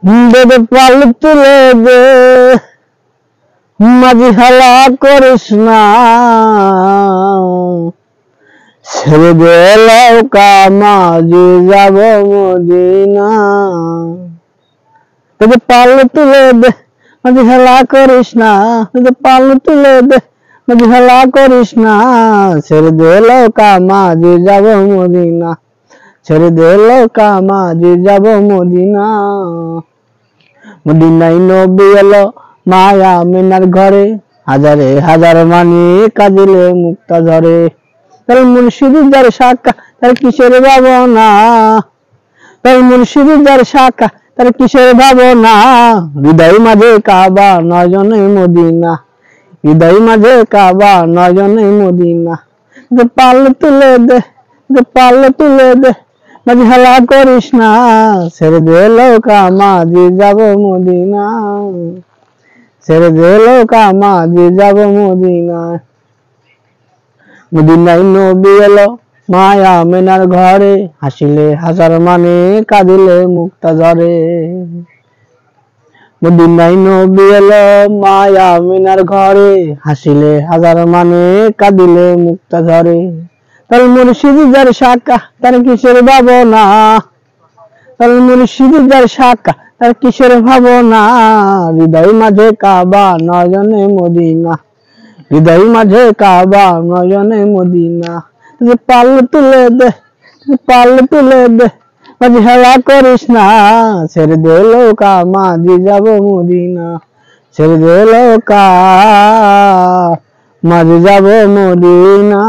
দে পাল তুলে দে, মাঝি হেলা করিস না, ছেড়ে দে লৌকা মাঝি যাব মদিনা। দে পাল তুলে দে, মাঝি হেলা করিস না, দে পাল তুলে দে, মাঝি হেলা করিস না, ছেড়ে দে লৌকা মাঝি যাব মদিনা, ছেড়ে দে লৌকা মাঝি যাব মদিনা। মদিনায় নবী এলো মায়া মিনার ঘরে, হাজারে হাজার মানি কাঁদিলে মুক্তা ঝরে। তার মুর্শিদি যার শাখা তার কিসের ভাবনা, তার মুর্শিদি যার শাখা তার কিসের ভাবনা। হৃদয় মাঝে কাবা নয়জনে মদিনা, হৃদয় মাঝে কাবা নয়জনে মদিনা। যে পাল তুলে দে, যে পাল তুলে দে, মাঝি হেলা করিস না, ছেড়ে দে লৌকা মাঝি যাব মদিনা, ছেড়ে দে লৌকা মাঝি যাব মদিনা। মদিনায় নবী এলো মায়া মিনার ঘরে, হাসিলে হাজার মানে কাঁদিলে মুক্তা ঝরে। মদিনায় নবী এলো মায়া মিনার ঘরে, হাসিলে হাজার মানে কাঁদিলে মুক্তা ঝরে। তার মুর্শিদি যার শাখা তার কিসের ভাবনা, তার মুর্শিদি যার শাখা তার কিসের ভাবনা। হৃদয় মাঝে কাবা নয়জনে মদিনা, হৃদয় মাঝে কাবা নয়জনে মদিনা। যে পাল তুলে দে, পাল তুলে দে, মাঝি হেলা করিস না, ছেড়ে দে লৌকা মাঝি যাব মদিনা, ছেড়ে দে লৌকা মাঝি যাব মদিনা।